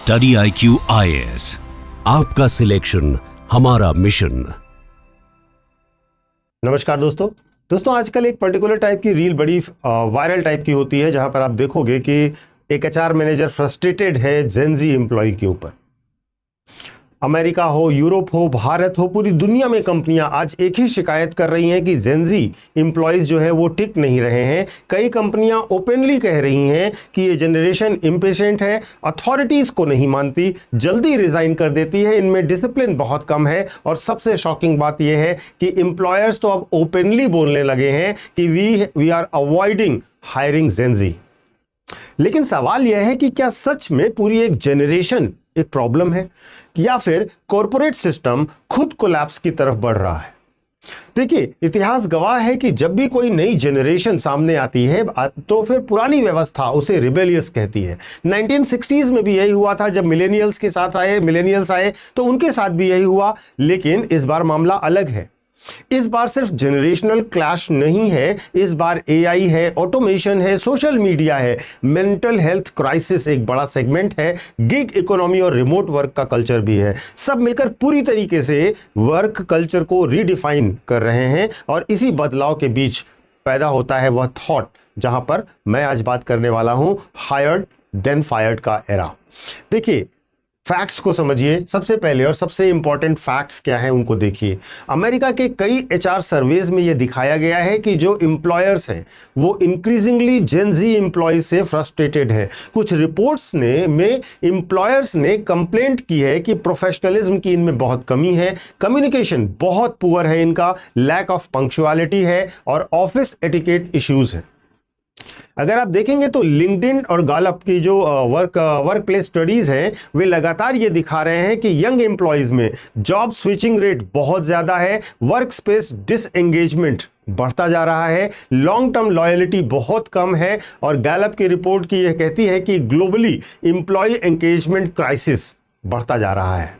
Study IQ IAS, आपका selection हमारा mission. नमस्कार दोस्तों आजकल एक पर्टिकुलर टाइप की रील बड़ी वायरल टाइप की होती है, जहां पर आप देखोगे कि एक HR मैनेजर फ्रस्ट्रेटेड है जेनजी एम्प्लॉय के ऊपर। अमेरिका हो, यूरोप हो, भारत हो, पूरी दुनिया में कंपनियां आज एक ही शिकायत कर रही हैं कि जेनजी एम्प्लॉयज जो है वो टिक नहीं रहे हैं। कई कंपनियां ओपनली कह रही हैं कि ये जनरेशन इम्पेशेंट है, अथॉरिटीज को नहीं मानती, जल्दी रिजाइन कर देती है, इनमें डिसिप्लिन बहुत कम है। और सबसे शॉकिंग बात यह है कि एम्प्लॉयर्स तो अब ओपनली बोलने लगे हैं कि we are avoiding hiring Gen Z. लेकिन सवाल यह है कि क्या सच में पूरी एक जनरेशन एक प्रॉब्लम है, या फिर कॉरपोरेट सिस्टम खुद कोलैप्स की तरफ बढ़ रहा है? देखिए, इतिहास गवाह है कि जब भी कोई नई जनरेशन सामने आती है तो फिर पुरानी व्यवस्था उसे रिबेलियस कहती है। 1960s में भी यही हुआ था, जब मिलेनियल्स आए तो उनके साथ भी यही हुआ। लेकिन इस बार मामला अलग है। इस बार सिर्फ जनरेशनल क्लैश नहीं है, इस बार AI है, ऑटोमेशन है, सोशल मीडिया है, मेंटल हेल्थ क्राइसिस एक बड़ा सेगमेंट है, गिग इकोनॉमी और रिमोट वर्क का कल्चर भी है। सब मिलकर पूरी तरीके से वर्क कल्चर को रीडिफाइन कर रहे हैं। और इसी बदलाव के बीच पैदा होता है वह थॉट जहां पर मैं आज बात करने वाला हूं, हायर्ड देन फायर्ड का एरा। देखिए, फैक्ट्स को समझिए सबसे पहले, और सबसे इंपॉर्टेंट फैक्ट्स क्या हैं उनको देखिए। अमेरिका के कई HR सर्वेज में यह दिखाया गया है कि जो एम्प्लॉयर्स हैं वो इंक्रीजिंगली जेनजी एम्प्लॉयज से फ्रस्ट्रेटेड है। कुछ रिपोर्ट्स में एम्प्लॉयर्स ने कंप्लेंट की है कि प्रोफेशनलिज्म की इनमें बहुत कमी है, कम्युनिकेशन बहुत पुअर है इनका, लैक ऑफ पंक्चुअलिटी है और ऑफिस एटिकेट इश्यूज है। अगर आप देखेंगे तो लिंक्डइन और गैलप की जो वर्क प्लेस स्टडीज हैं, वे लगातार ये दिखा रहे हैं कि यंग एम्प्लॉयज में जॉब स्विचिंग रेट बहुत ज्यादा है, वर्क स्पेस डिसएंगेजमेंट बढ़ता जा रहा है, लॉन्ग टर्म लॉयल्टी बहुत कम है। और गैलप की रिपोर्ट की यह कहती है कि ग्लोबली एम्प्लॉय एंगेजमेंट क्राइसिस बढ़ता जा रहा है।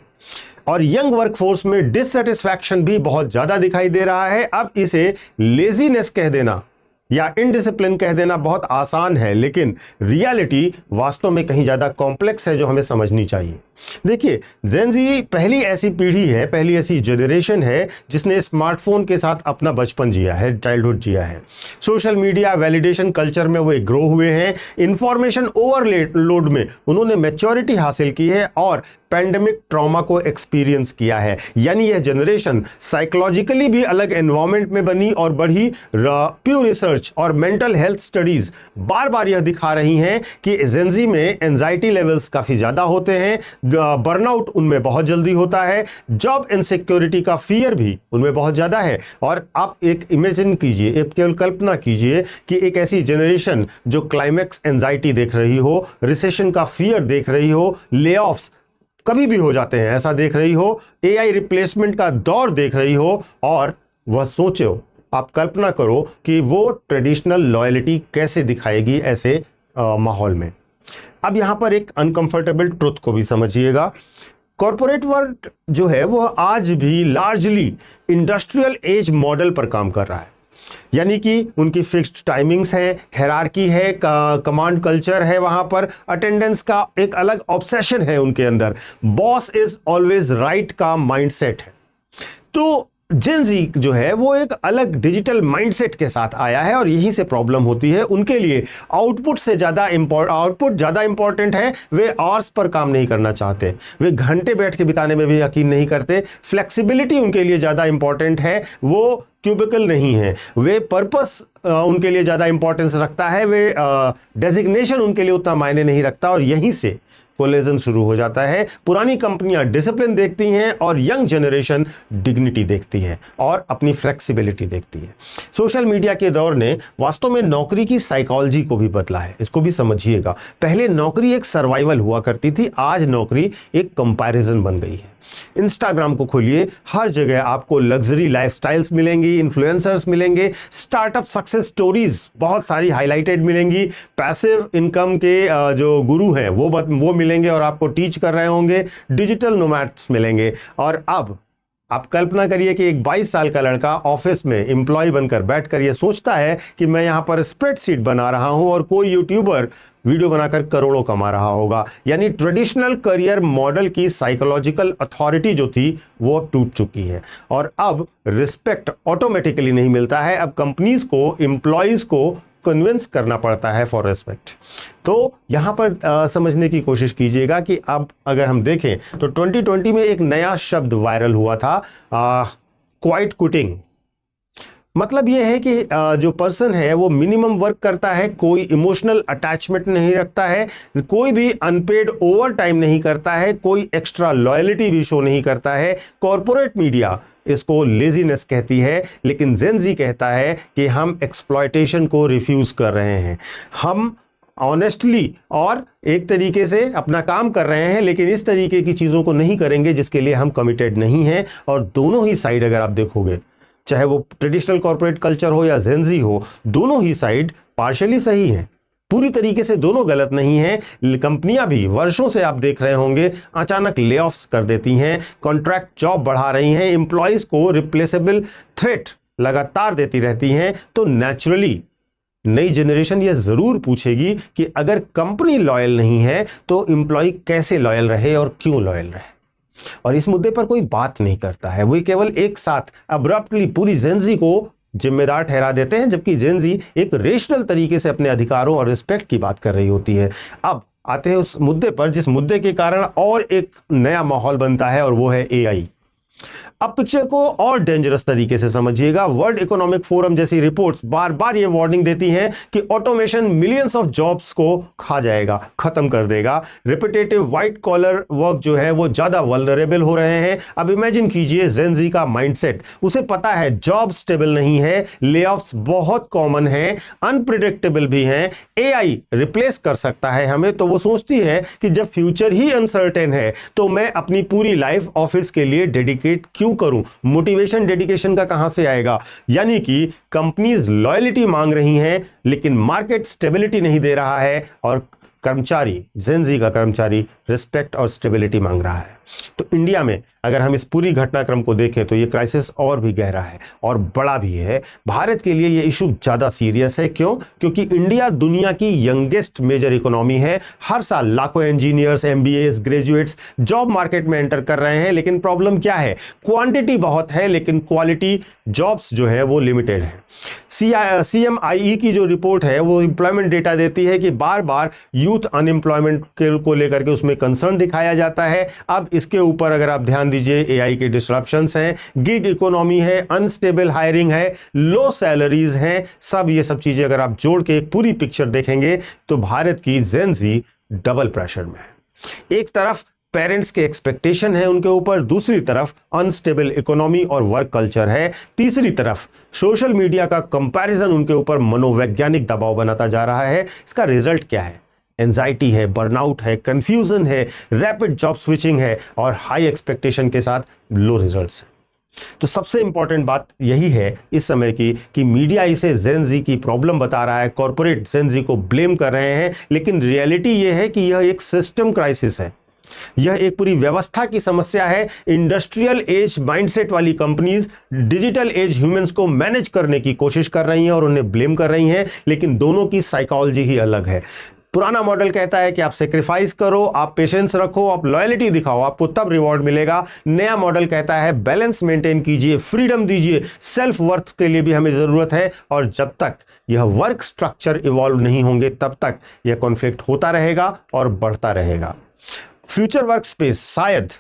और यंग वर्कफोर्स में डिससेटिस्फैक्शन भी बहुत ज्यादा दिखाई दे रहा है। अब इसे लेजीनेस कह देना या इनडिसिप्लिन कह देना बहुत आसान है, लेकिन रियलिटी वास्तव में कहीं ज्यादा कॉम्प्लेक्स है, जो हमें समझनी चाहिए। देखिए, जेनजी पहली ऐसी पीढ़ी है, पहली ऐसी जनरेशन है जिसने स्मार्टफोन के साथ अपना बचपन जिया है, चाइल्डहुड जिया है। सोशल मीडिया वैलिडेशन कल्चर में वो ग्रो हुए हैं, इंफॉर्मेशन ओवरलोड में उन्होंने मैच्योरिटी हासिल की है और पैंडेमिक ट्रॉमा को एक्सपीरियंस किया है। यानी यह जनरेशन साइकोलॉजिकली भी अलग एनवायरनमेंट में बनी और बढ़ी। प्यू रिसर्च और मेंटल हेल्थ स्टडीज बार बार यह दिखा रही हैं कि जेनजी में एंजाइटी लेवल्स काफी ज्यादा होते हैं, बर्नआउट उनमें बहुत जल्दी होता है, जॉब इनसिक्योरिटी का फियर भी उनमें बहुत ज्यादा है। और आप एक इमेजिन कीजिए, एक केवल कल्पना कीजिए कि एक ऐसी जनरेशन जो क्लाइमैक्स एंजाइटी देख रही हो, रिसेशन का फियर देख रही हो, लेऑफ्स कभी भी हो जाते हैं ऐसा देख रही हो, AI रिप्लेसमेंट का दौर देख रही हो, और वह सोचो, आप कल्पना करो कि वो ट्रेडिशनल लॉयल्टी कैसे दिखाएगी ऐसे माहौल में। अब यहां पर एक अनकंफर्टेबल ट्रुथ को भी समझिएगा। कॉर्पोरेट वर्ल्ड जो है वो आज भी लार्जली इंडस्ट्रियल एज मॉडल पर काम कर रहा है। यानी कि उनकी फिक्स्ड टाइमिंग्स है, हायरार्की है, कमांड कल्चर है, वहां पर अटेंडेंस का एक अलग ऑब्सेशन है उनके अंदर, बॉस इज ऑलवेज राइट का माइंडसेट है। तो जेनजी जो है वो एक अलग डिजिटल माइंडसेट के साथ आया है और यहीं से प्रॉब्लम होती है। उनके लिए आउटपुट ज्यादा इंपॉर्टेंट है। वे आवर्स पर काम नहीं करना चाहते, वे घंटे बैठ के बिताने में भी यकीन नहीं करते। फ्लेक्सिबिलिटी उनके लिए ज्यादा इंपॉर्टेंट है, वो क्यूबिकल नहीं है। वे पर्पस उनके लिए ज्यादा इंपॉर्टेंस रखता है, वे डेजिग्नेशन उनके लिए उतना मायने नहीं रखता। और यहीं से कोलिजन शुरू हो जाता है। पुरानी कंपनियां डिसिप्लिन देखती हैं और यंग जनरेशन डिग्निटी देखती है और अपनी फ्लेक्सिबिलिटी देखती है। सोशल मीडिया के दौर ने वास्तव में नौकरी की साइकोलॉजी को भी बदला है, इसको भी समझिएगा। पहले नौकरी एक सर्वाइवल हुआ करती थी, आज नौकरी एक कंपैरिजन बन गई है। इंस्टाग्राम को खोलिए, हर जगह आपको लग्जरी लाइफस्टाइल्स मिलेंगी, इन्फ्लुएंसर्स मिलेंगे, स्टार्टअप सक्सेस स्टोरीज बहुत सारी हाईलाइटेड मिलेंगी, पैसिव इनकम के जो गुरु हैं वो मिलेंगे और आपको टीच कर रहे होंगे, डिजिटल नोमैड्स मिलेंगे। और अब आप कल्पना करिए कि एक 22 साल का लड़का ऑफिस में एम्प्लॉय बनकर बैठकर ये सोचता है कि मैं यहाँ पर स्प्रेडशीट बना रहा हूँ और कोई यूट्यूबर वीडियो बनाकर करोड़ों कमा रहा होगा। यानी ट्रेडिशनल करियर मॉडल की साइकोलॉजिकल अथॉरिटी जो थी वो टूट चुकी है और अब रिस्पेक्ट ऑटोमेटिकली नहीं मिलता है। अब कंपनीज को एम्प्लॉयज को कन्विंस करना पड़ता है फॉर रिस्पेक्ट। तो यहां पर समझने की कोशिश कीजिएगा कि अब अगर हम देखें तो 2020 में एक नया शब्द वायरल हुआ था, क्वाइट क्विटिंग। मतलब यह है कि जो पर्सन है वो मिनिमम वर्क करता है, कोई इमोशनल अटैचमेंट नहीं रखता है, कोई भी अनपेड ओवर टाइम नहीं करता है, कोई एक्स्ट्रा लॉयल्टी भी शो नहीं करता है। कॉरपोरेट मीडिया इसको लेजीनेस कहती है, लेकिन जेन जी कहता है कि हम एक्सप्लॉयटेशन को रिफ्यूज कर रहे हैं। हम ऑनेस्टली और एक तरीके से अपना काम कर रहे हैं, लेकिन इस तरीके की चीज़ों को नहीं करेंगे जिसके लिए हम कमिटेड नहीं हैं। और दोनों ही साइड अगर आप देखोगे, चाहे वो ट्रेडिशनल कॉर्पोरेट कल्चर हो या जेन जी हो, दोनों ही साइड पार्शियली सही हैं, पूरी तरीके से दोनों गलत नहीं हैं। कंपनियां भी वर्षों से आप देख रहे होंगे अचानक लेऑफ्स कर देती हैं, कॉन्ट्रैक्ट जॉब बढ़ा रही हैं, एम्प्लॉयज को रिप्लेसेबल थ्रेट लगातार देती रहती हैं। तो नेचुरली नई जनरेशन ये जरूर पूछेगी कि अगर कंपनी लॉयल नहीं है तो एम्प्लॉय कैसे लॉयल रहे और क्यों लॉयल रहे। और इस मुद्दे पर कोई बात नहीं करता है, वही केवल एक साथ अब्रप्टली पूरी जेन जी को जिम्मेदार ठहरा देते हैं, जबकि जेन जी एक रेशनल तरीके से अपने अधिकारों और रिस्पेक्ट की बात कर रही होती है। अब आते हैं उस मुद्दे पर जिस मुद्दे के कारण और एक नया माहौल बनता है, और वो है एआई। अब पिक्चर को और डेंजरस तरीके से समझिएगा। वर्ल्ड इकोनॉमिक फोरम जैसी रिपोर्ट्स बार बार ये वार्निंग देती हैं कि ऑटोमेशन मिलियंस ऑफ जॉब्स को खा जाएगा, खत्म कर देगा। रिपीटेटिव व्हाइट कॉलर वर्क जो है वो ज्यादा वल्नरेबल हो रहे हैं। अब इमेजिन कीजिए जेन जी का माइंडसेट, उसे पता है जॉब स्टेबल नहीं है, लेऑफ्स बहुत कॉमन है, अनप्रिडिक्टेबल भी हैं, एआई रिप्लेस कर सकता है हमें। तो वो सोचती है कि जब फ्यूचर ही अनसर्टेन है तो मैं अपनी पूरी लाइफ ऑफिस के लिए डेडिकेट क्यों करूं, मोटिवेशन डेडिकेशन का कहां से आएगा। यानी कि कंपनीज लॉयल्टी मांग रही हैं लेकिन मार्केट स्टेबिलिटी नहीं दे रहा है, और कर्मचारी, जेन जी का कर्मचारी रिस्पेक्ट और स्टेबिलिटी मांग रहा है। तो इंडिया में अगर हम इस पूरी घटनाक्रम को देखें तो ये क्राइसिस और भी गहरा है और बड़ा भी है। भारत के लिए ये इशू ज़्यादा सीरियस है। क्यों? क्योंकि इंडिया दुनिया की यंगेस्ट मेजर इकोनॉमी है। हर साल लाखों engineers, MBS graduates job market में एंटर कर रहे हैं, लेकिन प्रॉब्लम क्या है? क्वांटिटी बहुत है लेकिन क्वालिटी जॉब्स जो है वो लिमिटेड है। CMIE की जो रिपोर्ट है वो एम्प्लॉयमेंट डेटा देती है कि बार बार यूथ अनएम्प्लॉयमेंट को लेकर के उसमें कंसर्न दिखाया जाता है। अब इसके ऊपर अगर आप ध्यान दीजिए, एआई के डिस्ट्रप्शंस हैं, गिग इकोनॉमी है, अनस्टेबल हायरिंग है, लो सैलरीज हैं, ये सब चीजें अगर आप जोड़ के एक पूरी पिक्चर देखेंगे तो भारत की जेन जी डबल प्रेशर में है। एक तरफ पेरेंट्स के एक्सपेक्टेशन है उनके ऊपर, दूसरी तरफ अनस्टेबल इकोनॉमी और वर्क कल्चर है, तीसरी तरफ सोशल मीडिया का कंपैरिजन उनके ऊपर मनोवैज्ञानिक दबाव बनाता जा रहा है। इसका रिजल्ट क्या है? एंजाइटी है, बर्नआउट है, कंफ्यूजन है, रैपिड जॉब स्विचिंग है और हाई एक्सपेक्टेशन के साथ लो रिजल्ट्स है। तो सबसे इंपॉर्टेंट बात यही है इस समय की कि मीडिया इसे जेन जी की प्रॉब्लम बता रहा है, कॉर्पोरेट जेन जी को ब्लेम कर रहे हैं, लेकिन रियलिटी यह है कि यह एक सिस्टम क्राइसिस है, यह एक पूरी व्यवस्था की समस्या है। इंडस्ट्रियल एज माइंडसेट वाली कंपनीज डिजिटल एज ह्यूमंस को मैनेज करने की कोशिश कर रही हैं और उन्हें ब्लेम कर रही हैं, लेकिन दोनों की साइकोलॉजी ही अलग है। पुराना मॉडल कहता है कि आप सेक्रीफाइस करो, आप पेशेंस रखो, आप लॉयल्टी दिखाओ, आपको तब रिवॉर्ड मिलेगा। नया मॉडल कहता है बैलेंस मेंटेन कीजिए, फ्रीडम दीजिए, सेल्फ वर्थ के लिए भी हमें जरूरत है, और जब तक यह वर्क स्ट्रक्चर इवॉल्व नहीं होंगे तब तक यह कॉन्फ्लिक्ट होता रहेगा और बढ़ता रहेगा। फ्यूचर वर्क स्पेस शायद,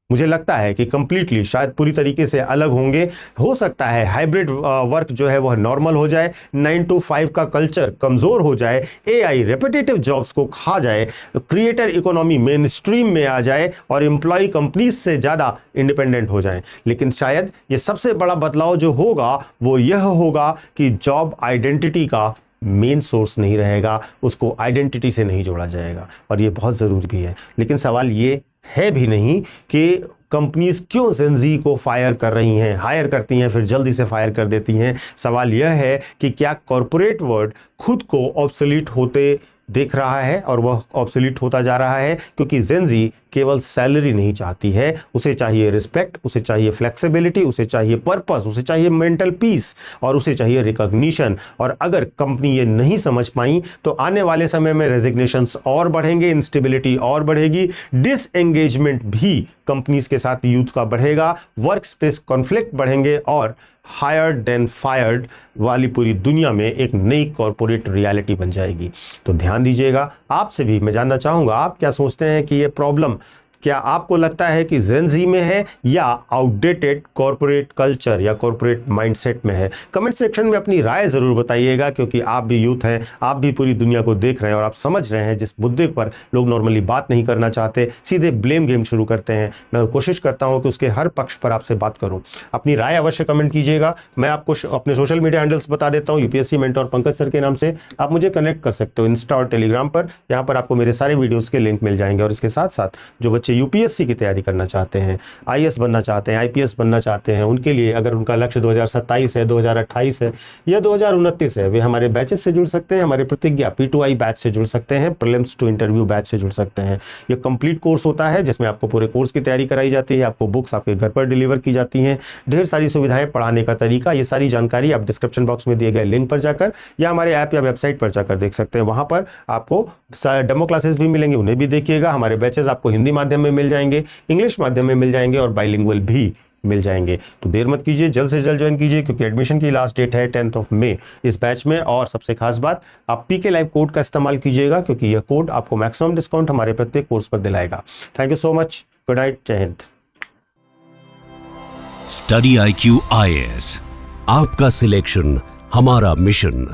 मुझे लगता है कि कंप्लीटली शायद पूरी तरीके से अलग होंगे। हो सकता है हाइब्रिड वर्क जो है वह नॉर्मल हो जाए, 9 to 5 का कल्चर कमज़ोर हो जाए, एआई रेपिटेटिव जॉब्स को खा जाए, क्रिएटर इकोनॉमी मेन स्ट्रीम में आ जाए और एम्प्लॉय कंपनीज से ज़्यादा इंडिपेंडेंट हो जाए। लेकिन शायद ये सबसे बड़ा बदलाव जो होगा वो यह होगा कि जॉब आइडेंटिटी का मेन सोर्स नहीं रहेगा, उसको आइडेंटिटी से नहीं जोड़ा जाएगा, और ये बहुत ज़रूरी भी है। लेकिन सवाल ये है भी नहीं कि कंपनीज क्यों जेन जी को फायर कर रही हैं, हायर करती हैं फिर जल्दी से फायर कर देती हैं। सवाल यह है कि क्या कॉरपोरेट वर्ल्ड खुद को ऑब्सोलीट होते देख रहा है और वह ऑब्सोलीट होता जा रहा है, क्योंकि जेनजी केवल सैलरी नहीं चाहती है, उसे चाहिए रिस्पेक्ट, उसे चाहिए फ्लेक्सिबिलिटी, उसे चाहिए पर्पस, उसे चाहिए मेंटल पीस और उसे चाहिए रिकॉग्निशन। और अगर कंपनी ये नहीं समझ पाई तो आने वाले समय में रेजिग्नेशंस और बढ़ेंगे, इंस्टेबिलिटी और बढ़ेगी, डिसएंगेजमेंट भी कंपनीज के साथ यूथ का बढ़ेगा, वर्क स्पेस कॉन्फ्लिक्ट बढ़ेंगे और हायर्ड देन फायर्ड वाली पूरी दुनिया में एक नई कॉर्पोरेट रियलिटी बन जाएगी। तो ध्यान दीजिएगा। आपसे भी मैं जानना चाहूँगा, आप क्या सोचते हैं कि ये प्रॉब्लम क्या आपको लगता है कि जेन जी में है या आउटडेटेड कॉर्पोरेट कल्चर या कॉर्पोरेट माइंडसेट में है? कमेंट सेक्शन में अपनी राय ज़रूर बताइएगा, क्योंकि आप भी यूथ हैं, आप भी पूरी दुनिया को देख रहे हैं और आप समझ रहे हैं जिस मुद्दे पर लोग नॉर्मली बात नहीं करना चाहते, सीधे ब्लेम गेम शुरू करते हैं। मैं कोशिश करता हूँ कि उसके हर पक्ष पर आपसे बात करूँ। अपनी राय अवश्य कमेंट कीजिएगा। मैं आपको अपने सोशल मीडिया हैंडल्स बता देता हूँ, यूपीएससी मेंटोर पंकज सर के नाम से आप मुझे कनेक्ट कर सकते हो इंस्टा और टेलीग्राम पर। यहाँ पर आपको मेरे सारे वीडियोज़ के लिंक मिल जाएंगे। और इसके साथ साथ जो बच्चे यूपीएससी की तैयारी करना चाहते हैं, आईएएस बनना चाहते हैं, आईपीएस बनना चाहते हैं, उनके लिए अगर उनका लक्ष्य 2027 है, 2028 है या 2029 है, वे हमारे बैचेस से जुड़ सकते हैं। हमारे प्रतिज्ञा P2I बैच से जुड़ सकते हैं, प्रीलिम्स टू इंटरव्यू बैच से जुड़ सकते हैं। ये कंप्लीट कोर्स होता है जिसमें आपको पूरे कोर्स की तैयारी कराई जाती है, आपको बुक्स आपके घर पर डिलीवर की जाती हैं, ढेर सारी सुविधाएं, पढ़ाने का तरीका, ये सारी जानकारी आप डिस्क्रिप्शन बॉक्स में दिए गए लिंक पर जाकर या हमारे ऐप या वेबसाइट पर जाकर देख सकते हैं। वहां पर आपको डेमो क्लासेस भी मिलेंगे, उन्हें भी देखिएगा। हमारे बैचेस आपको हिंदी माध्यम में मिल जाएंगे, इंग्लिश माध्यम में मिल जाएंगे और बाइलिंगुअल भी मिल जाएंगे। तो देर मत कीजिए, जल्द से जल्द ज्वाइन कीजिए, क्योंकि एडमिशन की लास्ट डेट है 10 मई इस बैच में। और सबसे खास बात, आप पीके लाइव कोड का इस्तेमाल कीजिएगा, क्योंकि यह कोड आपको मैक्सिमम डिस्काउंट हमारे प्रत्येक कोर्स पर दिलाएगा। Thank you so much, good night, जय हिंद। स्टडी IQ IAS, आपका सिलेक्शन हमारा मिशन।